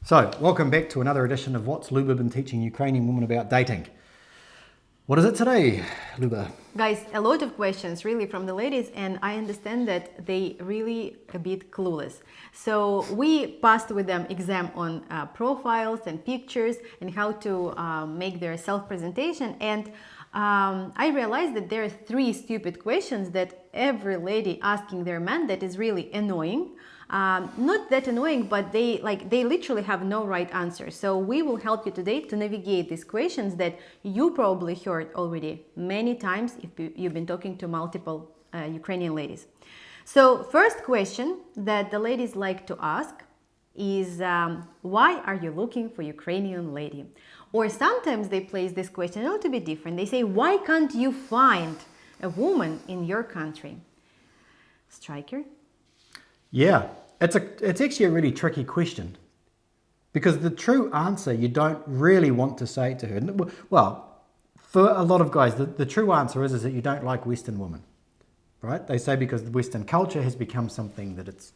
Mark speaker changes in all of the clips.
Speaker 1: So, welcome back to another edition of What's Luba Been Teaching Ukrainian Women About Dating. What is it today, Luba?
Speaker 2: Guys, a lot of questions really from the ladies, and I understand that they really a bit clueless. So we passed with them exam on profiles and pictures and how to make their self-presentation, and I realized that there are 3 stupid questions that every lady asking their man that is really annoying. Not that annoying, but they literally have no right answer. So we will help you today to navigate these questions that you probably heard already many times if you've been talking to multiple Ukrainian ladies. So first question that the ladies like to ask is why are you looking for Ukrainian lady? Or sometimes they place this question a little bit different. They say, why can't you find a woman in your country? Striker?
Speaker 1: Yeah, it's actually a really tricky question, because the true answer you don't really want to say to her. Well, for a lot of guys, the true answer is that you don't like Western women, right? They say because the Western culture has become something that it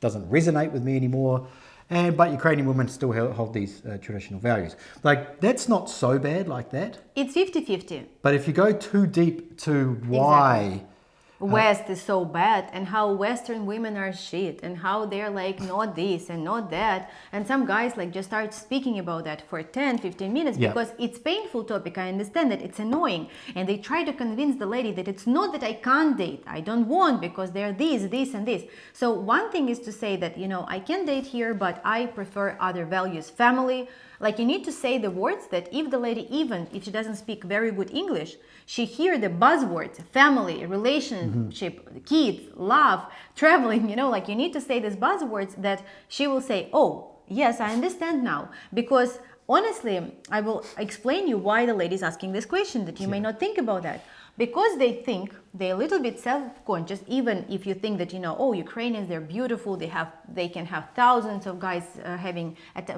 Speaker 1: doesn't resonate with me anymore, but Ukrainian women still hold these traditional values. Like, that's not so bad like that.
Speaker 2: It's 50-50.
Speaker 1: But if you go too deep to why...
Speaker 2: Exactly. West is so bad, and how Western women are shit, and how they're like not this and not that, and some guys like just start speaking about that for 10-15 minutes because it's painful topic. I understand that it's annoying, and they try to convince the lady that it's not that I can't date, I don't want because they're this and this. So one thing is to say that, you know, I can date here, but I prefer other values, family. Like, you need to say the words that if the lady, even if she doesn't speak very good English, she hear the buzzwords, family, relationship, kids, love, traveling, you know, like you need to say these buzzwords that she will say, oh, yes, I understand now. Because honestly, I will explain you why the lady is asking this question, that you may not think about that. Because they think they're a little bit self-conscious, even if you think that, you know, oh, Ukrainians, they're beautiful, they can have thousands of guys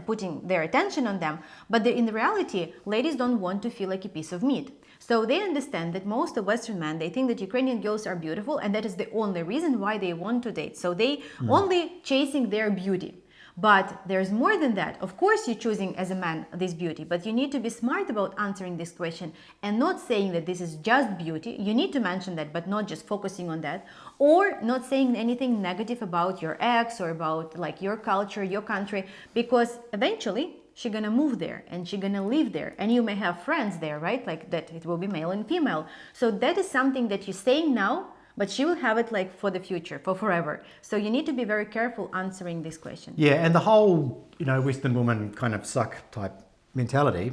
Speaker 2: putting their attention on them. But in the reality, ladies don't want to feel like a piece of meat. So they understand that most of Western men, they think that Ukrainian girls are beautiful, and that is the only reason why they want to date. So they only chasing their beauty. But there's more than that. Of course, you're choosing as a man this beauty, but you need to be smart about answering this question and not saying that this is just beauty. You need to mention that, but not just focusing on that, or not saying anything negative about your ex or about like your culture, your country, because eventually she's gonna move there and she's gonna live there, and you may have friends there, right? Like that, it will be male and female. So that is something that you're saying now, but she will have it like for the future, for forever. So you need to be very careful answering this question.
Speaker 1: Yeah, and the whole, you know, Western woman kind of suck type mentality,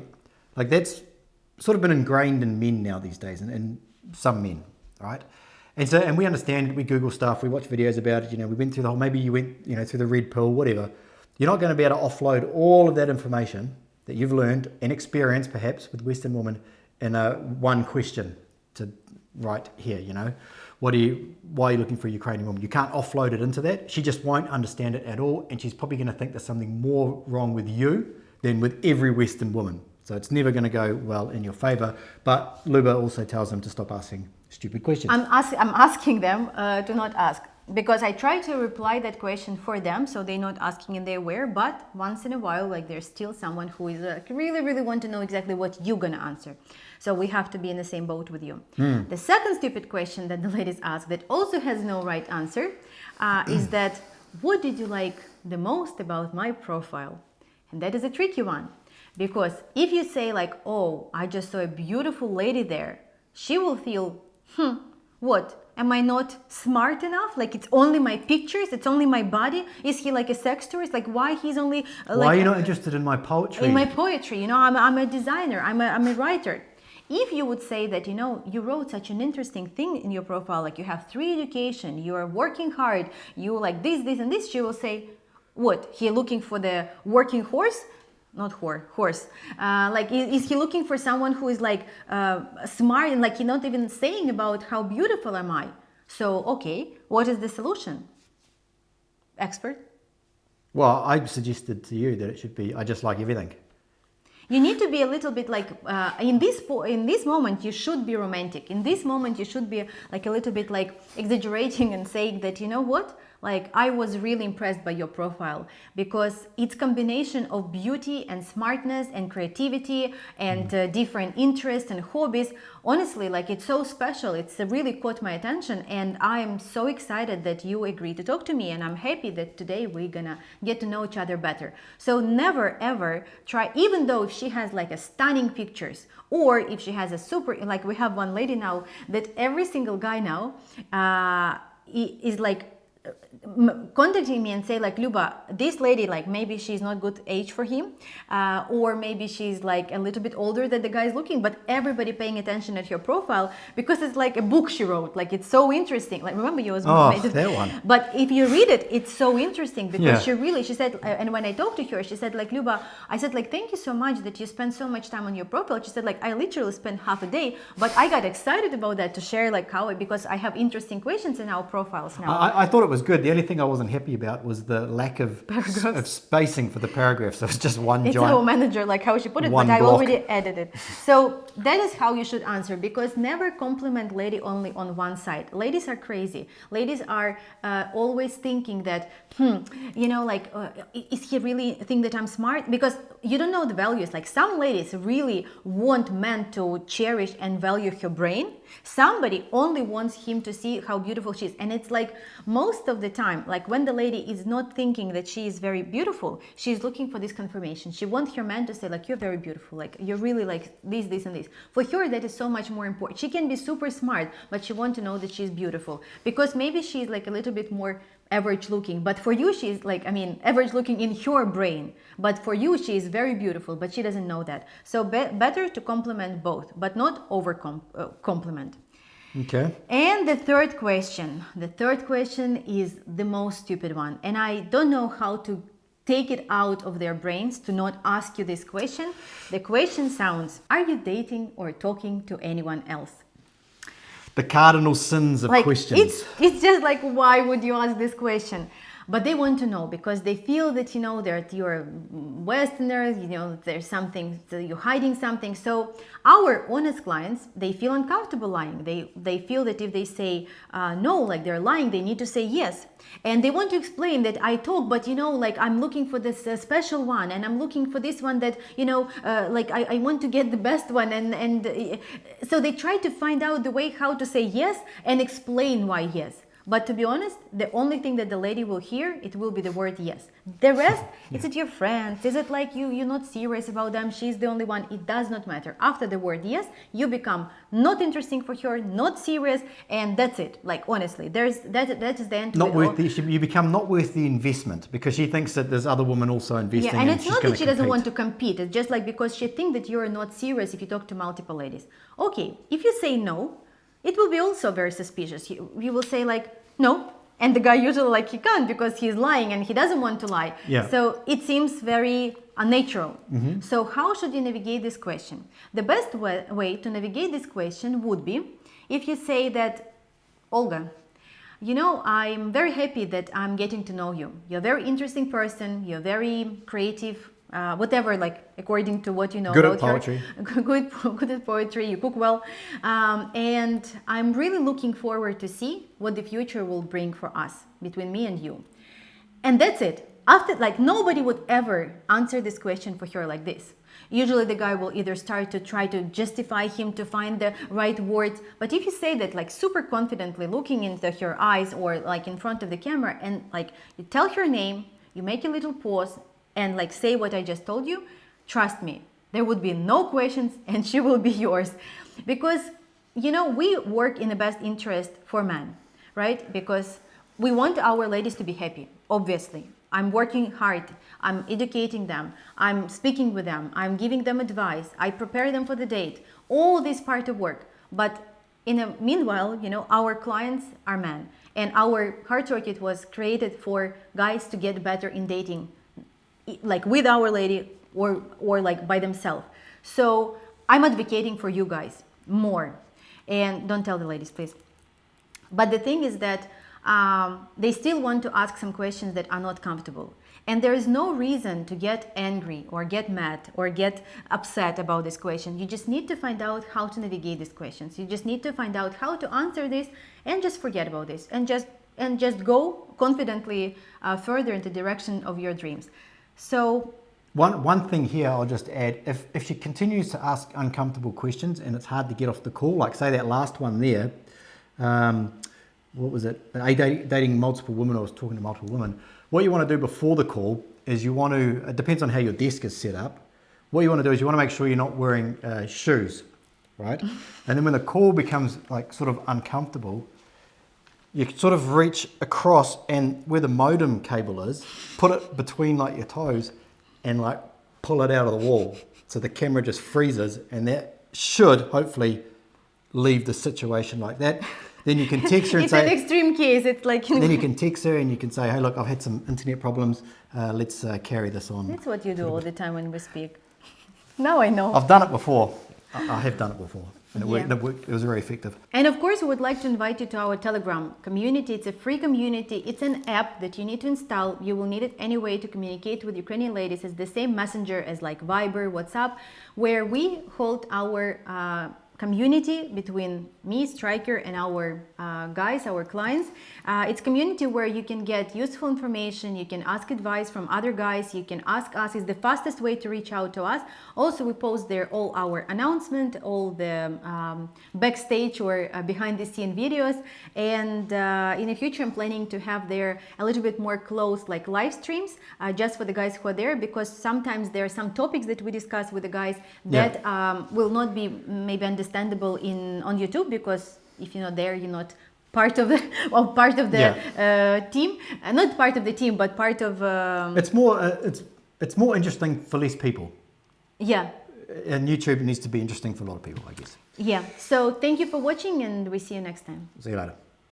Speaker 1: like that's sort of been ingrained in men now these days, and some men, right? And we understand, we Google stuff, we watch videos about it, you know, we went through the whole, maybe you went, you know, through the red pill, whatever. You're not going to be able to offload all of that information that you've learned and experienced perhaps with Western women in one question to right here, you know. Why are you looking for a Ukrainian woman? You can't offload it into that. She just won't understand it at all, and she's probably going to think there's something more wrong with you than with every Western woman. So it's never going to go well in your favor. But Luba also tells them to stop asking stupid questions.
Speaker 2: I'm asking them to not ask, because I try to reply that question for them, so they're not asking and they're aware. But once in a while, like there's still someone who is really want to know exactly what you're gonna answer. So we have to be in the same boat with you. The second stupid question that the ladies ask that also has no right answer is that, what did you like the most about my profile? And that is a tricky one, because if you say like, oh, I just saw a beautiful lady there, she will feel, what? Am I not smart enough? Like, it's only my pictures, it's only my body? Is he like a sex tourist? Like, why he's only
Speaker 1: why are you not interested in my poetry?
Speaker 2: In my poetry, you know, I'm a designer, I'm a writer. If you would say that, you know, you wrote such an interesting thing in your profile, like you have 3 education, you are working hard, you like this and this, she will say, what? He looking for the working horse? Not horse. Like, is he looking for someone who is like smart and like he's not even saying about how beautiful am I? So, okay, what is the solution? Expert?
Speaker 1: Well, I suggested to you that it should be, I just like everything.
Speaker 2: You need to be a little bit like, in this moment, you should be romantic. In this moment, you should be like a little bit like exaggerating and saying that, you know what? like I was really impressed by your profile because it's combination of beauty and smartness and creativity and different interests and hobbies. Honestly, like it's so special. It's really caught my attention, and I'm so excited that you agreed to talk to me, and I'm happy that today we're gonna get to know each other better. So never ever try, even though if she has like a stunning pictures, or if she has a super, like we have one lady now that every single guy now is like contacting me and say like, Luba, this lady, like maybe she's not good age for him, or maybe she's like a little bit older than the guy is looking, but everybody paying attention at her profile because it's like a book she wrote, like it's so interesting. Like remember you was
Speaker 1: that one.
Speaker 2: But if you read it, it's so interesting because
Speaker 1: Yeah.
Speaker 2: she said, and when I talked to her, she said like, Luba, I said like, thank you so much that you spend so much time on your profile. She said like, I literally spent half a day, but I got excited about that to share like how, because I have interesting questions in our profiles now.
Speaker 1: I thought it was good. The only thing I wasn't happy about was the lack of spacing for the paragraphs. So it's just one
Speaker 2: it's
Speaker 1: giant.
Speaker 2: our manager, like how she put it,
Speaker 1: one
Speaker 2: but I
Speaker 1: block.
Speaker 2: already edited. So that is how you should answer, because never compliment lady only on one side. Ladies are crazy. Ladies are always thinking that, you know, like, is he really think that I'm smart? Because you don't know the values. Like some ladies really want men to cherish and value her brain. Somebody only wants him to see how beautiful she is. And it's like most of the time, like when the lady is not thinking that she is very beautiful, she's looking for this confirmation. She wants her man to say like, you're very beautiful, like you're really like this and this. For her, that is so much more important. She can be super smart, but she wants to know that she's beautiful, because maybe she's like a little bit more average looking, but for you she's like, I mean, average looking in her brain, but for you she is very beautiful, but she doesn't know that. So better to compliment both, but not over compliment.
Speaker 1: Okay.
Speaker 2: And the third question is the most stupid one, and I don't know how to take it out of their brains to not ask you this question. The question sounds, are you dating or talking to anyone else?
Speaker 1: The cardinal sins of
Speaker 2: Like,
Speaker 1: questions.
Speaker 2: it's just like, why would you ask this question? But they want to know because they feel that, you know, that you're Westerners, you know, there's something, you're hiding something. So our honest clients, they feel uncomfortable lying. They feel that if they say no, like they're lying, they need to say yes. And they want to explain that I talk, but, you know, like I'm looking for this special one, and I'm looking for this one that, you know, like I want to get the best one. And so they try to find out the way how to say yes and explain why yes. But to be honest, the only thing that the lady will hear, it will be the word yes. The rest, is it your friends? Is it like you're not serious about them? She's the only one. It does not matter. After the word yes, you become not interesting for her, not serious, and that's it. Like honestly, that is the end.
Speaker 1: Not worth you become not worth the investment, because she thinks that there's other women also investing.
Speaker 2: Yeah, and it's
Speaker 1: she's
Speaker 2: not that she doesn't
Speaker 1: compete.
Speaker 2: want to compete. It's just like because she thinks that you're not serious if you talk to multiple ladies. Okay, if you say no, it will be also very suspicious. You will say like, no. And the guy usually like he can't because he's lying and he doesn't want to lie.
Speaker 1: Yeah.
Speaker 2: So it seems very unnatural. Mm-hmm. So how should you navigate this question? The best way to navigate this question would be if you say that, Olga, you know, I'm very happy that I'm getting to know you. You're a very interesting person. You're very creative. Whatever, like according to what you know
Speaker 1: good
Speaker 2: about
Speaker 1: at poetry.
Speaker 2: Her. Good at poetry, you cook well, and I'm really looking forward to see what the future will bring for us, between me and you. And that's it. After, like, nobody would ever answer this question for her like this. Usually the guy will either start to try to justify him to find the right words, but if you say that like super confidently, looking into her eyes or like in front of the camera, and like you tell her name, you make a little pause and like say what I just told you, trust me, there would be no questions and she will be yours. Because, you know, we work in the best interest for men, right? Because we want our ladies to be happy, obviously. I'm working hard, I'm educating them, I'm speaking with them, I'm giving them advice, I prepare them for the date, all this part of work. But in the meanwhile, you know, our clients are men, and our Heart Rocket was created for guys to get better in dating, like with our lady or like by themselves. So I'm advocating for you guys more, and don't tell the ladies, please. But the thing is that they still want to ask some questions that are not comfortable, and there is no reason to get angry or get mad or get upset about this question. You just need to find out how to navigate these questions. You just need to find out how to answer this and just forget about this and just and just go confidently further in the direction of your dreams. So
Speaker 1: one thing here I'll just add, if she continues to ask uncomfortable questions and it's hard to get off the call, like say that last one there, what was it? Dating multiple women, I was talking to multiple women. What you want to do before the call is it depends on how your desk is set up. What you want to do is you want to make sure you're not wearing shoes, right? And then when the call becomes like sort of uncomfortable, you sort of reach across and where the modem cable is, put it between like your toes and like pull it out of the wall. So the camera just freezes, and that should hopefully leave the situation like that. Then you can text her and
Speaker 2: it's
Speaker 1: say...
Speaker 2: an extreme case. It's like...
Speaker 1: Then you can text her and you can say, hey, look, I've had some internet problems. Let's carry this on.
Speaker 2: That's what you do all the time when we speak. Now I know.
Speaker 1: I've done it before. I have done it before. And it worked. It was very effective.
Speaker 2: And of course, we would like to invite you to our Telegram community. It's a free community. It's an app that you need to install. You will need it anyway to communicate with Ukrainian ladies. It's the same messenger as like Viber, WhatsApp, where we hold our community between me, Striker, and our guys, our clients. It's community where you can get useful information, you can ask advice from other guys, you can ask us. It's the fastest way to reach out to us. Also, we post there all our announcement, all the backstage or behind the scene videos. And in the future, I'm planning to have there a little bit more close, like live streams, just for the guys who are there, because sometimes there are some topics that we discuss with the guys that will not be maybe understandable on YouTube, because if you're not there, you're not part of the team. Not part of the team, but part of.
Speaker 1: It's more interesting for less people.
Speaker 2: Yeah.
Speaker 1: And YouTube needs to be interesting for a lot of people, I guess.
Speaker 2: Yeah. So thank you for watching, and we see you next time.
Speaker 1: See you later.